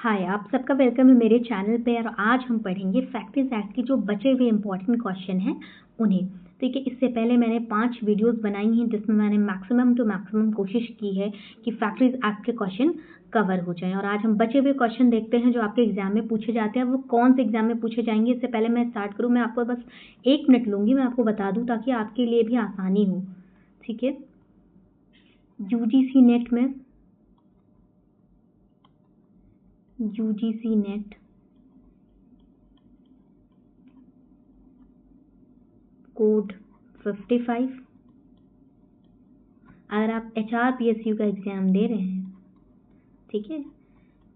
हाय, आप सबका वेलकम है मेरे चैनल पे। और आज हम पढ़ेंगे फैक्टरीज एक्ट के जो बचे हुए इंपॉर्टेंट क्वेश्चन हैं उन्हें। ठीक है, इससे पहले मैंने 5 वीडियोस बनाई हैं जिसमें मैंने मैक्सिमम टू मैक्सिमम कोशिश की है कि फैक्टरीज एक्ट के क्वेश्चन कवर हो जाएं। और आज हम बचे हुए क्वेश्चन देखते हैं जो आपके एग्जाम में पूछे जाते हैं। वो कौन से एग्जाम में पूछे जाएंगे, इससे पहले मैं स्टार्ट करूँ, मैं आपको बस 1 मिनट लूँगी, मैं आपको बता दूँ ताकि आपके लिए भी आसानी हो। ठीक है, यूजीसी नेट कोड 55। अगर आप HRPSU का एग्ज़ाम दे रहे हैं, ठीक है,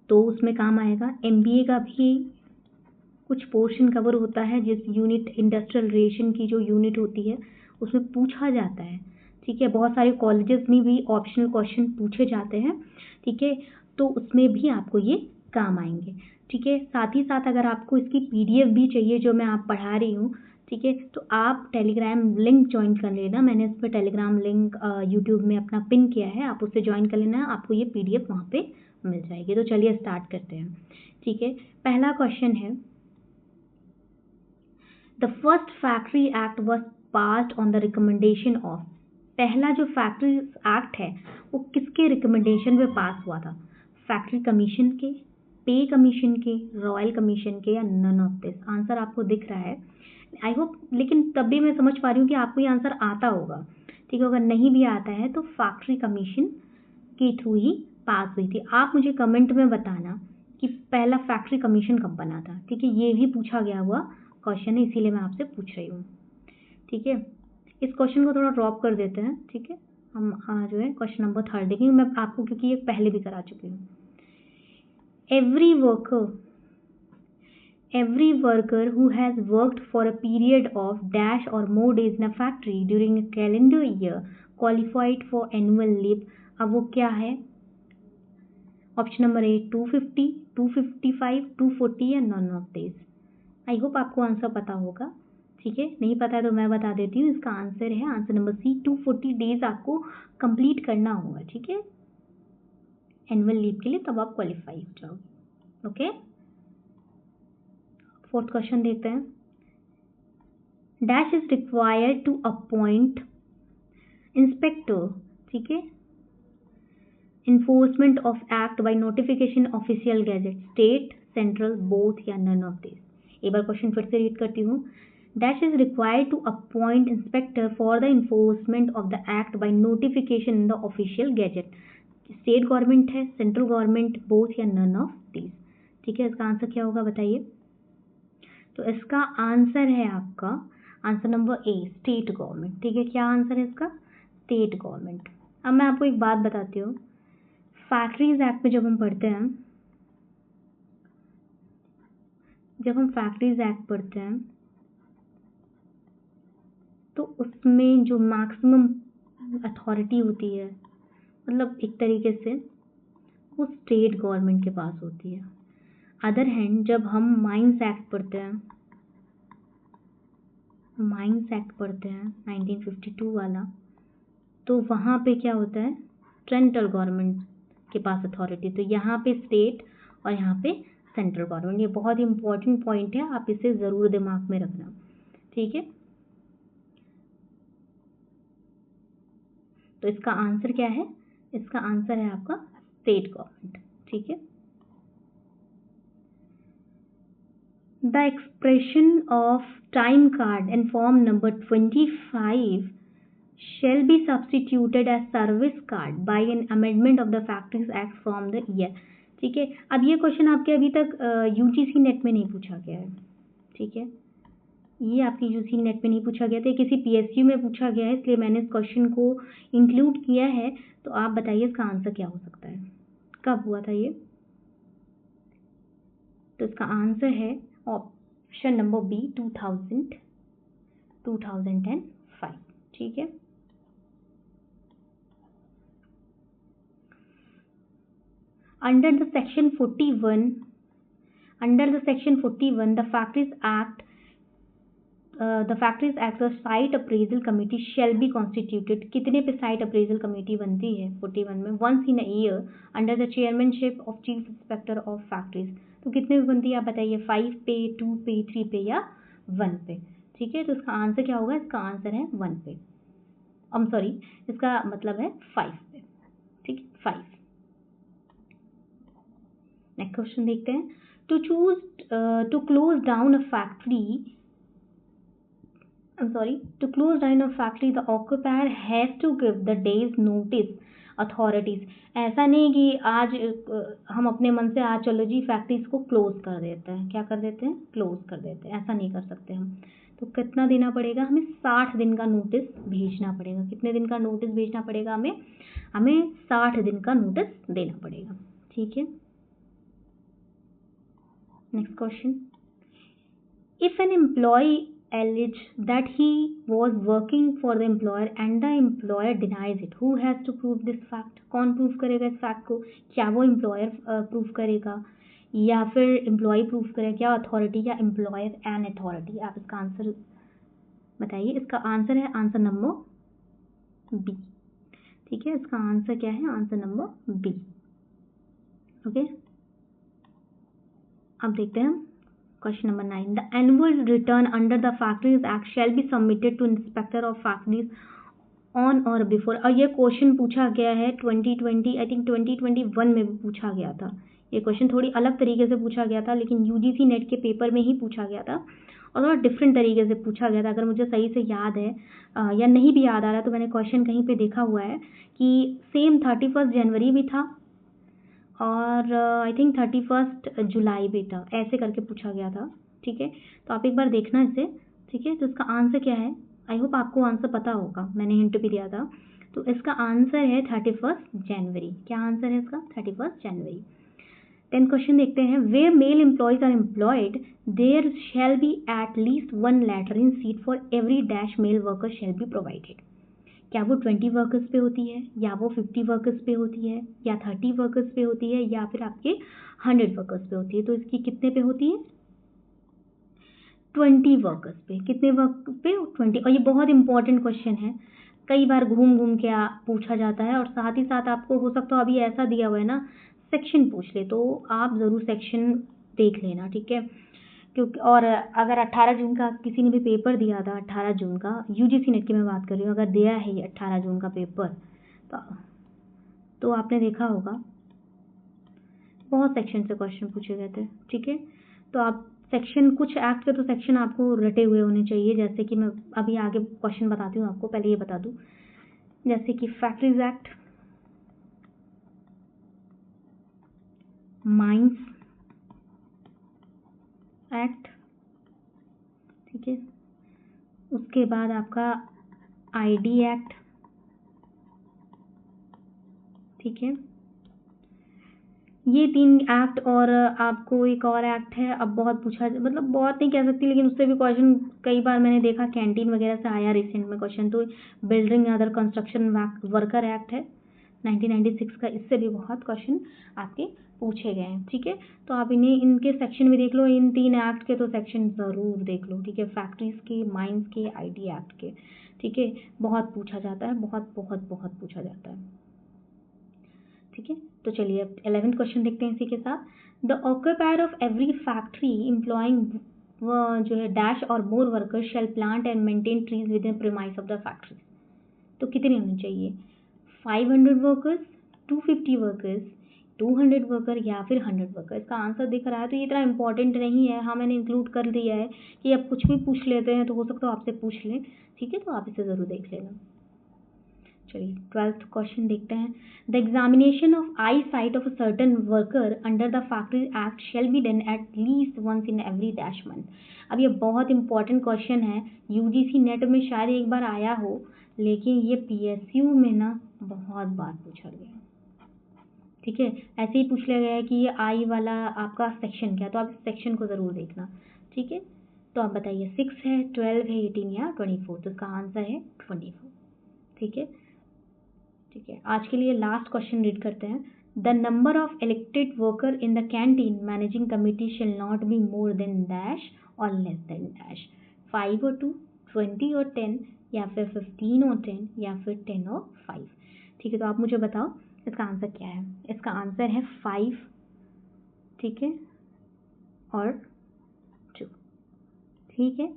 तो उसमें काम आएगा। MBA का भी कुछ पोर्शन कवर होता है, जिस यूनिट इंडस्ट्रियल रिलेशन की जो यूनिट होती है उसमें पूछा जाता है। ठीक है, बहुत सारे कॉलेजेस में भी ऑप्शनल क्वेश्चन पूछे जाते हैं। ठीक है, तो उसमें भी आपको ये काम आएंगे। ठीक है, साथ ही साथ अगर आपको इसकी PDF भी चाहिए जो मैं आप पढ़ा रही हूँ, ठीक है, तो आप टेलीग्राम लिंक ज्वाइन कर लेना। मैंने इस पर टेलीग्राम लिंक यूट्यूब में अपना पिन किया है, आप उससे ज्वाइन कर लेना, आपको ये PDF वहाँ पे मिल जाएगी। तो चलिए स्टार्ट करते हैं। ठीक है, पहला क्वेश्चन है, the first factory act was passed on the recommendation of. पहला जो फैक्ट्री एक्ट है वो किसके रिकमेंडेशन पे पास हुआ था? फैक्ट्री कमीशन के, पे कमीशन के, रॉयल कमीशन के, या नन ऑफ दिस? आंसर आपको दिख रहा है, आई होप, लेकिन तब भी मैं समझ पा रही हूँ कि आपको ये आंसर आता होगा। ठीक है, अगर नहीं भी आता है तो फैक्ट्री कमीशन के थ्रू ही पास हुई थी। आप मुझे कमेंट में बताना कि पहला फैक्ट्री कमीशन कब बना था। ठीक है, ये भी पूछा गया हुआ क्वेश्चन है, इसीलिए मैं आपसे पूछ रही हूँ। ठीक है, इस क्वेश्चन को थोड़ा ड्रॉप कर देते हैं। ठीक है, हम जो है क्वेश्चन नंबर 3 देखेंगे मैं आपको, क्योंकि ये पहले भी करा चुकी हूँ। Every worker who has worked for a period of dash or more days in a factory during a calendar year qualified for annual leave। अब वो क्या है? ऑप्शन नंबर ए 250, 255, 240 या none of this. I hope आपको answer पता होगा। ठीक है, नहीं पता है तो मैं बता देती हूँ, इसका आंसर है आंसर नंबर सी, 240 डेज आपको कंप्लीट करना होगा। ठीक है, एनुअल लीव के लिए, तब आप क्वालिफाई हो जाओगे। ओके, 4th क्वेश्चन देखते हैं। Dash is required to appoint inspector, ठीक है, enforcement of act by notification official gazette, state, central, both या none of these। एक बार क्वेश्चन फिर से रीड करती हूँ। Dash is required to appoint inspector for the enforcement of the act by notification in the official gazette. State government है, central government, both या none of these. ठीक है, इसका आंसर क्या होगा बताइए? तो इसका आंसर है आपका answer number A, state government. ठीक है, क्या आंसर है इसका? State government. अब मैं आपको एक बात बताती हूँ, फैक्ट्रीज एक्ट में जब हम पढ़ते हैं, तो उसमें जो मैक्सिमम अथॉरिटी होती है, मतलब एक तरीके से वो स्टेट गवर्नमेंट के पास होती है। अदर हैंड जब हम माइंस एक्ट पढ़ते हैं 1952 वाला, तो वहाँ पे क्या होता है? सेंट्रल गवर्नमेंट के पास अथॉरिटी। तो यहाँ पे स्टेट और यहाँ पे सेंट्रल गवर्नमेंट। ये बहुत ही इंपॉर्टेंट पॉइंट है, आप इसे ज़रूर दिमाग में रखना। ठीक है, तो इसका आंसर क्या है? इसका आंसर है आपका स्टेट गवर्नमेंट। ठीक है, the expression of time card in form number 25 shall be substituted as service card by an amendment of the Factories Act from the year। ठीक है, अब ये क्वेश्चन आपके अभी तक UGC नेट में नहीं पूछा गया है। ठीक है, ये आपकी UGC नेट में नहीं पूछा गया था, किसी PSU में पूछा गया है, इसलिए मैंने इस क्वेश्चन को इंक्लूड किया है। तो आप बताइए इसका आंसर क्या हो सकता है? कब हुआ था ये? तो इसका आंसर है ऑप्शन नंबर बी, 2005। ठीक है, under the section 41, the Factories Act the factories act the site appraisal committee shall be constituted, कितने पे साइट अप्रेजल कमेटी बनती है 41 में, once in a year under the chairmanship of chief inspector of factories. तो कितने पे बनती है आप बताइए, 5 पे, 2 पे, 3 पे या 1 पे। ठीक है, तो इसका आंसर क्या होगा, इसका आंसर है 1 पे, सॉरी इसका मतलब है 5 पे। ठीक है, 5। नेक्स्ट क्वेश्चन देखते हैं। To close down a factory to close down a factory, the occupier has to give the day's notice authorities। ऐसा नहीं कि आज हम अपने मन से आज चलो जी फैक्ट्रीज को क्लोज कर देते हैं, क्या कर देते हैं, क्लोज कर देते हैं, ऐसा नहीं कर सकते हम। तो कितना देना पड़ेगा हमें, 60 दिन का नोटिस भेजना पड़ेगा। कितने दिन का नोटिस भेजना पड़ेगा हमें 60 दिन का नोटिस देना पड़ेगा। ठीक है, next question. If an employee allege that he was working for the employer and the employer denies it, who has to prove this fact? कौन प्रूव करेगा इस फैक्ट को? क्या वो एम्प्लॉयर प्रूव करेगा या फिर एम्प्लॉय प्रूव करेगा, क्या अथॉरिटी या एम्प्लॉयर एंड अथॉरिटी? आप इसका आंसर बताइए। इसका आंसर है आंसर नंबर बी। ठीक है, इसका आंसर क्या है, आंसर नंबर बी। ओके, अब देखते हैं question number 9। The annual return under the factories act shall be submitted to inspector of factories on or before. और ये क्वेश्चन पूछा गया है 2020, आई थिंक 2021 में भी पूछा गया था। ये क्वेश्चन थोड़ी अलग तरीके से पूछा गया था, लेकिन यूजीसी नेट के पेपर में ही पूछा गया था और थोड़ा डिफरेंट तरीके से पूछा गया था। अगर मुझे सही से याद है या नहीं भी याद आ रहा तो मैंने क्वेश्चन कहीं पे देखा हुआ है कि सेम 31 जनवरी भी था और आई थिंक 31 जुलाई भी था, ऐसे करके पूछा गया था। ठीक है, तो आप एक बार देखना इसे। ठीक है, तो इसका आंसर क्या है, आई होप आपको आंसर पता होगा, मैंने हिंट भी दिया था। तो इसका आंसर है 31 जनवरी। क्या आंसर है इसका, 31 जनवरी। 10th क्वेश्चन देखते हैं। Where male employees are employed there shall be at least 1 latrine seat for every dash male worker shall be provided. क्या वो 20 वर्कर्स पे होती है या वो 50 वर्कर्स पे होती है या 30 वर्कर्स पे होती है या फिर आपके 100 वर्कर्स पे होती है? तो इसकी कितने पे होती है, 20 वर्कर्स पे। कितने वर्क पे, 20। और ये बहुत इंपॉर्टेंट क्वेश्चन है, कई बार घूम घूम के पूछा जाता है और साथ ही साथ आपको हो सकता है अभी ऐसा दिया हुआ है ना सेक्शन पूछ ले, तो आप ज़रूर सेक्शन देख लेना। ठीक है, क्योंकि और अगर 18 जून का किसी ने भी पेपर दिया था, 18 जून का यूजीसी नेट की मैं बात कर रही हूँ, अगर दिया है ये 18 जून का पेपर तो आपने देखा होगा बहुत सेक्शन से क्वेश्चन पूछे गए थे। ठीक है, तो आप सेक्शन, कुछ एक्ट के तो सेक्शन आपको रटे हुए होने चाहिए, जैसे कि मैं अभी आगे क्वेश्चन बताती हूँ आपको, पहले ये बता दूँ, जैसे कि फैक्ट्रीज एक्ट, माइंस एक्ट। ठीक है, उसके बाद आपका आईडी एक्ट। ठीक है, ये 3 एक्ट और आपको एक और एक्ट है, अब बहुत पूछा, मतलब बहुत नहीं कह सकती, लेकिन उससे भी क्वेश्चन कई बार मैंने देखा कैंटीन वगैरह से आया रिसेंट में क्वेश्चन। तो building other construction worker act है 1996 का, इससे भी बहुत क्वेश्चन आपके पूछे गए हैं। ठीक है, तो आप इनके सेक्शन भी देख लो, इन 3 एक्ट के तो सेक्शन ज़रूर देख लो। ठीक है, फैक्ट्रीज के, माइंस के, आईडी एक्ट के। ठीक है, बहुत पूछा जाता है, बहुत बहुत बहुत पूछा जाता है। ठीक है, तो चलिए अब 11th क्वेश्चन देखते हैं इसी के साथ। The occupier of every factory employing जो है डैश और more workers shall plant and maintain trees within premise of the factory. तो कितने होने चाहिए, 500 वर्कर्स, 250 वर्कर्स, 200 वर्कर या फिर 100 वर्कर? इसका आंसर दिख रहा है, तो ये इतना इंपॉर्टेंट नहीं है। हाँ, मैंने इंक्लूड कर दिया है कि अब कुछ भी पूछ लेते हैं तो हो सकता है आपसे पूछ लें। ठीक है, तो आप इसे ज़रूर देख लेना। चलिए 12th क्वेश्चन देखते हैं। The examination of eyesight of a certain worker under the factory act shall be done at least once in every dash month. अब ये बहुत इंपॉर्टेंट क्वेश्चन है, यूजीसी नेट में शायद एक बार आया हो, लेकिन ये पीएसयू में ना बहुत बार पूछा गया। ठीक है, ऐसे ही पूछ लिया गया है कि ये आई वाला आपका सेक्शन क्या, तो आप इस सेक्शन को ज़रूर देखना। ठीक है, तो आप बताइए 6 है, 12 है, 18 या 24? तो इसका आंसर है 24। ठीक है, ठीक है, आज के लिए लास्ट क्वेश्चन रीड करते हैं। The number of elected worker in the canteen managing committee shall not be more than dash और लेस देन डैश। 5 और 2, 20 और 10, या फिर 15 और 10, या फिर 10 और 5। ठीक है, तो आप मुझे बताओ इसका आंसर क्या है। इसका आंसर है 5, ठीक है, और 2। ठीक है,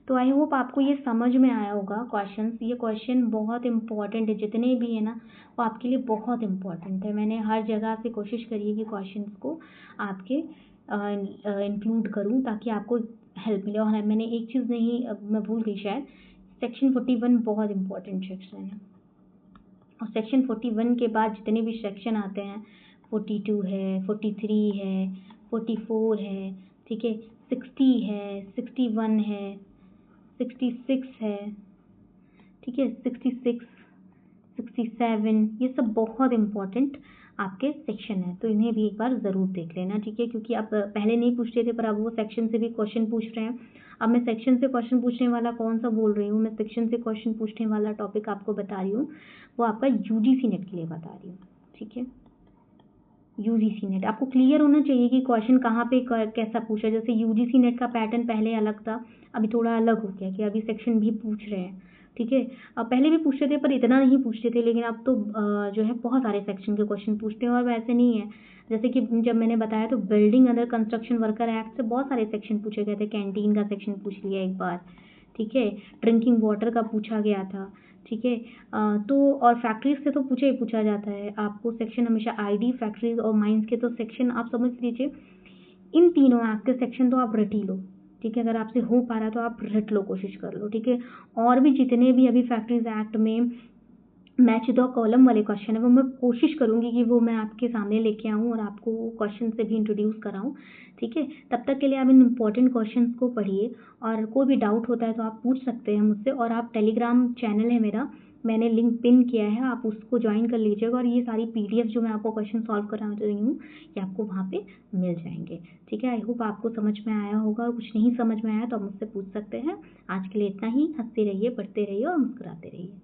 तो आई होप आपको ये समझ में आया होगा क्वेश्चंस। ये क्वेश्चन बहुत इंपॉर्टेंट है, जितने भी है ना वो आपके लिए बहुत इंपॉर्टेंट है। मैंने हर जगह से कोशिश करी है कि क्वेश्चंस को आपके इंक्लूड करूं ताकि आपको हेल्प मिले। और मैंने एक चीज़ नहीं, मैं भूल गई शायद, सेक्शन 41 बहुत इंपॉर्टेंट सेक्शन है। और सेक्शन 41 के बाद जितने भी सेक्शन आते हैं, 42 है, 43 है, 44 है, ठीक है, 60 है, 61 है, 66 है, ठीक है, 66, 67, ये सब बहुत इंपॉर्टेंट आपके सेक्शन है, तो इन्हें भी एक बार ज़रूर देख लेना। ठीक है, क्योंकि आप पहले नहीं पूछते थे पर अब वो सेक्शन से भी क्वेश्चन पूछ रहे हैं। अब मैं सेक्शन से क्वेश्चन पूछने वाला कौन सा बोल रही हूँ, मैं सेक्शन से क्वेश्चन पूछने वाला टॉपिक आपको बता रही हूँ, वो आपका यूजीसी नेट के लिए बता रही हूँ। ठीक है, यूजीसी नेट आपको क्लियर होना चाहिए कि क्वेश्चन कहाँ पे कैसा पूछा। जैसे यूजीसी नेट का पैटर्न पहले अलग था, अभी थोड़ा अलग हो गया कि अभी सेक्शन भी पूछ रहे हैं। ठीक है, अब पहले भी पूछते थे पर इतना नहीं पूछते थे, लेकिन अब तो जो है बहुत सारे सेक्शन के क्वेश्चन पूछते हैं। और वैसे नहीं है, जैसे कि जब मैंने बताया तो building under construction worker act से बहुत सारे सेक्शन पूछे गए थे। कैंटीन का सेक्शन पूछ लिया एक बार, ठीक है, ड्रिंकिंग वाटर का पूछा गया था। ठीक है, तो और फैक्ट्रीज से तो पूछा ही पूछा जाता है आपको सेक्शन हमेशा। आईडी, फैक्ट्रीज और माइंस के तो सेक्शन आप समझ लीजिए, इन तीनों एक्ट के सेक्शन तो आप रट ही लो। ठीक है, अगर आपसे हो पा रहा तो आप रट लो, कोशिश कर लो। ठीक है, और भी जितने भी अभी फैक्ट्रीज एक्ट में मैच द कॉलम वाले क्वेश्चन है वो मैं कोशिश करूंगी कि वो मैं आपके सामने लेके आऊँ और आपको क्वेश्चन से भी इंट्रोड्यूस कराऊँ। ठीक है, तब तक के लिए आप इन इम्पोर्टेंट क्वेश्चंस को पढ़िए, और कोई भी डाउट होता है तो आप पूछ सकते हैं मुझसे। और आप टेलीग्राम चैनल है मेरा, मैंने लिंक पिन किया है, आप उसको ज्वाइन कर लीजिएगा, और ये सारी पीडीएफ जो मैं आपको क्वेश्चन सॉल्व करा रही हूँ ये आपको वहाँ पे मिल जाएंगे। ठीक है, आई होप आपको समझ में आया होगा, और कुछ नहीं समझ में आया तो आप मुझसे पूछ सकते हैं। आज के लिए इतना ही। हंसते रहिए, पढ़ते रहिए और मुस्कुराते रहिए।